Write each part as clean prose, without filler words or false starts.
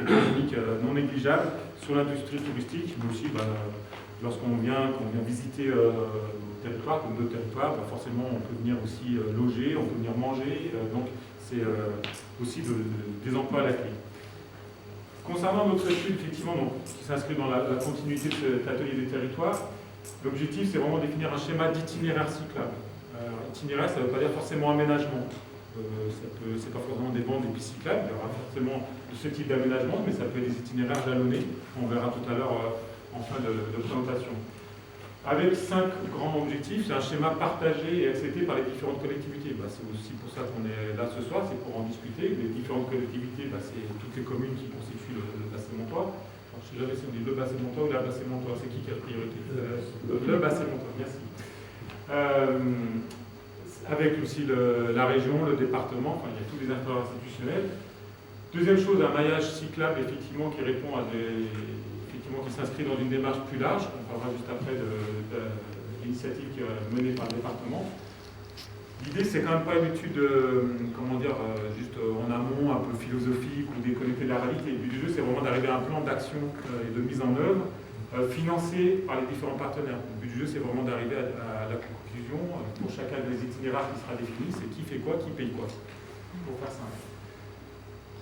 économique non négligeable sur l'industrie touristique, mais aussi lorsqu'on vient visiter nos territoires, comme d'autres territoires, forcément on peut venir aussi loger, on peut venir manger, donc c'est aussi des emplois à la clé. Concernant notre étude, effectivement, qui s'inscrit dans la continuité de cet atelier des territoires, l'objectif c'est vraiment définir un schéma d'itinéraire cyclable. Itinéraire, ça ne veut pas dire forcément aménagement. C'est pas forcément des bandes, des pistes cyclables, il y aura forcément de ce type d'aménagement, mais ça peut être des itinéraires jalonnés, on verra tout à l'heure en fin de présentation. Avec 5 grands objectifs, c'est un schéma partagé et accepté par les différentes collectivités. C'est aussi pour ça qu'on est là ce soir, c'est pour en discuter. Les différentes collectivités, c'est toutes les communes qui constituent le bassin montois. Je ne sais jamais si on dit le bassin montois ou la bassin montois, c'est qui a priorité? Le bassin montois, merci. Avec aussi la région, le département, il y a tous les acteurs institutionnels. Deuxième chose, un maillage cyclable effectivement qui répond à qui s'inscrit dans une démarche plus large. On parlera juste après de l'initiative qui est menée par le département. L'idée, c'est quand même pas une étude, juste en amont, un peu philosophique ou déconnectée de la réalité. Le but du jeu, c'est vraiment d'arriver à un plan d'action et de mise en œuvre financé par les différents partenaires. Le but du jeu, c'est vraiment d'arriver à la conclusion pour chacun des itinéraires qui sera défini, c'est qui fait quoi, qui paye quoi, pour faire simple.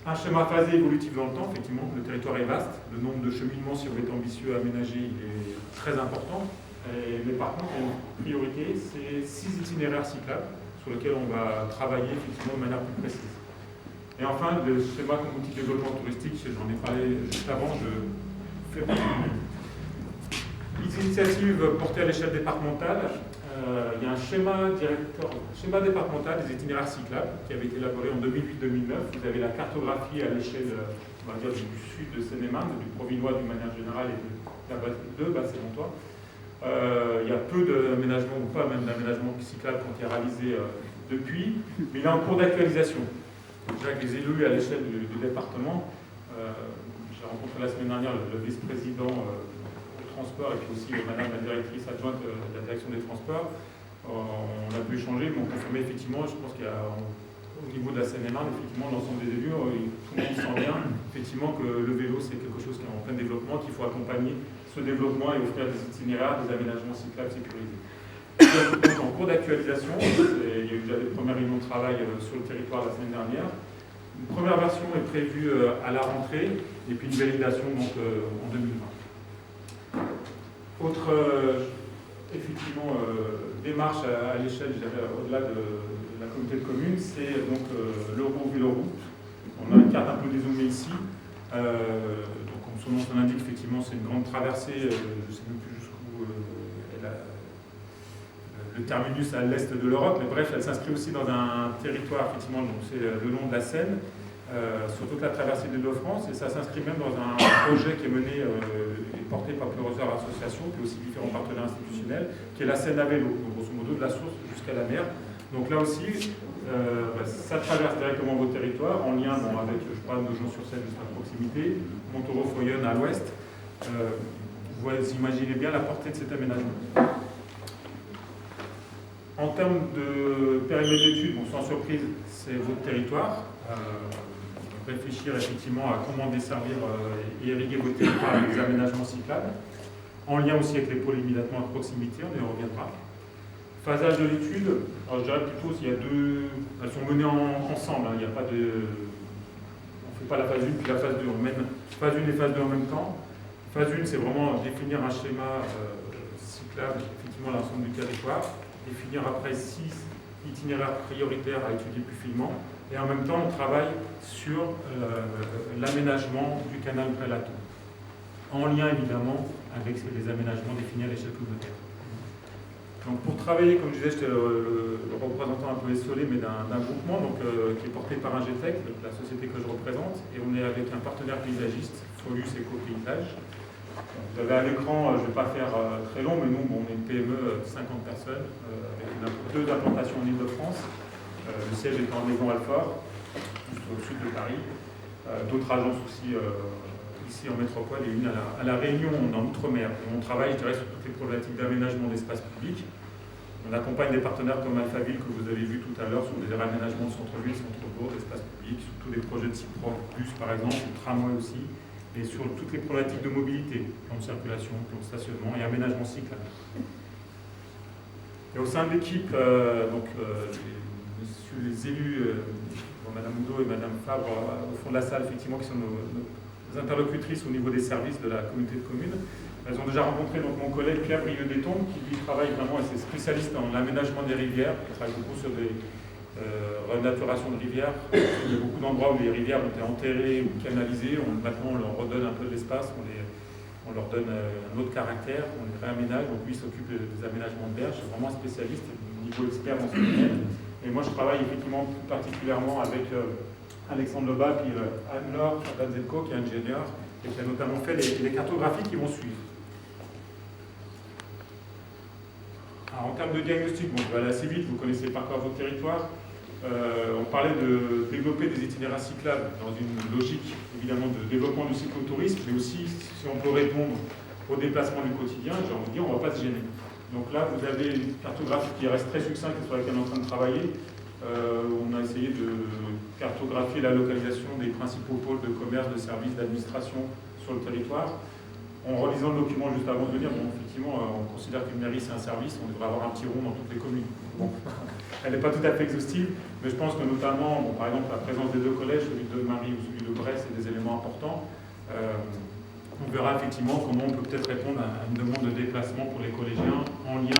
Un schéma phasé évolutif dans le temps, effectivement, le territoire est vaste, le nombre de cheminements, si on est ambitieux à aménager, il est très important. Mais par contre, il y a une priorité, c'est 6 itinéraires cyclables sur lesquels on va travailler effectivement de manière plus précise. Et enfin, le schéma comme outil de développement touristique, j'en ai parlé juste avant, je fais les initiatives portées à l'échelle départementale. Il y a un schéma départemental des itinéraires cyclables qui avait été élaboré en 2008-2009. Vous avez la cartographie à l'échelle du sud de Seine-et-Marne, du Provinois d'une manière générale et de Basset-Montois. Il y a peu d'aménagements ou pas même d'aménagements cyclables qui ont été réalisés depuis, mais il est en cours d'actualisation. Déjà que les élus à l'échelle du département, j'ai rencontré la semaine dernière le vice-président transport et puis aussi madame la directrice adjointe de la direction des transports. On a pu échanger, mais on confirmait effectivement, je pense qu'il y a au niveau de la Seine-et-Marne, effectivement, l'ensemble des élus, tout le monde sent bien, effectivement, que le vélo c'est quelque chose qui est en plein développement, qu'il faut accompagner ce développement et offrir des itinéraires, des aménagements cyclables sécurisés. Donc, en cours d'actualisation, il y a eu déjà des premières réunions de travail sur le territoire la semaine dernière. Une première version est prévue à la rentrée, et puis une validation donc, en 2020. Autre démarche à l'échelle, au-delà de la communauté de communes, c'est donc l'Euro-Véloroute. On a une carte un peu dézoomée ici. Donc, comme son nom l'indique, effectivement, c'est une grande traversée, je ne sais même plus jusqu'où le terminus à l'est de l'Europe, mais bref, elle s'inscrit aussi dans un territoire, effectivement, donc c'est le long de la Seine, sur toute la traversée de l'Île-de-France, et ça s'inscrit même dans un projet qui est mené et porté par plusieurs associations, puis aussi différents partenaires institutionnels, qui est la Seine à vélo, donc grosso modo de la source jusqu'à la mer. Donc là aussi, ça traverse directement vos territoires, en lien avec, je crois, Nogent-sur-Seine juste à proximité, Montaureau-Foyonne à l'ouest. Vous imaginez bien la portée de cet aménagement. En termes de périmètre d'études, sans surprise, c'est votre territoire. Réfléchir effectivement à comment desservir et irriguer votre territoire avec des aménagements cyclables, en lien aussi avec les pôles immédiatement à proximité, on y reviendra. Phasage de l'étude, je dirais plutôt s'il y a deux, elles sont menées ensemble, il n'y a pas de, on ne fait pas la phase 1 puis la phase 2, on mène phase 1 et phase 2 en même temps. Phase 1, c'est vraiment définir un schéma cyclable, effectivement, à l'ensemble du territoire, définir après 6 itinéraires prioritaires à étudier plus finement, et en même temps, on travaille sur l'aménagement du canal Prelato, en lien évidemment avec les aménagements définis à l'échelle communautaire. Donc pour travailler, comme je disais, j'étais le représentant un peu essolé, mais d'un groupement qui est porté par Ingetec, la société que je représente, et on est avec un partenaire paysagiste, Folus Éco-Paysage. Vous avez à l'écran, je ne vais pas faire très long, mais nous, on est une PME de 50 personnes, avec 2 implantations en Ile-de-France. Le siège est en Maison-Alfort, juste au sud de Paris. D'autres agences aussi ici en métropole et une à la Réunion, dans l'outre-mer. On travaille, je dirais, sur toutes les problématiques d'aménagement d'espace public. On accompagne des partenaires comme Alphaville, que vous avez vu tout à l'heure, sur des réaménagements de centre-ville, centre-bourg, d'espaces publics, sur tous les projets de cyclo bus par exemple, ou tramway aussi, et sur toutes les problématiques de mobilité, plan de circulation, plan de stationnement et aménagement cyclable. Et au sein de l'équipe, les élus, Madame Oudot et Madame Fabre, au fond de la salle, effectivement, qui sont nos interlocutrices au niveau des services de la communauté de communes. Elles ont déjà rencontré donc, mon collègue Pierre Brieux-Détombe, qui lui travaille vraiment, et c'est spécialiste dans l'aménagement des rivières, qui travaille beaucoup sur des renaturations de rivières. Il y a beaucoup d'endroits où les rivières ont été enterrées ou canalisées. Maintenant, on leur redonne un peu de l'espace, on leur donne un autre caractère, on les réaménage. Donc lui s'occupe des aménagements de berges, c'est vraiment un spécialiste, niveau expert dans ce domaine. Et moi, je travaille effectivement plus particulièrement avec Alexandre Lebas, puis Anne-Laure Danzenko, qui est ingénieur, et qui a notamment fait les cartographies qui vont suivre. Alors, en termes de diagnostic, bon, je vais aller assez vite, vous connaissez par cœur votre territoire. On parlait de développer des itinéraires cyclables dans une logique évidemment de développement du cyclotourisme, mais aussi si on peut répondre aux déplacements du quotidien, j'ai envie de dire, on ne va pas se gêner. Donc là, vous avez une cartographie qui reste très succincte et sur laquelle on est en train de travailler. On a essayé de cartographier la localisation des principaux pôles de commerce, de services, d'administration sur le territoire. En relisant le document juste avant de venir, bon, effectivement, on considère qu'une mairie c'est un service, on devrait avoir un petit rond dans toutes les communes. Bon, elle n'est pas tout à fait exhaustive, mais je pense que notamment, bon, par exemple, la présence des deux collèges, celui de Marie ou celui de Brest, c'est des éléments importants. On verra effectivement comment on peut peut-être répondre à une demande de déplacement pour les collégiens en lien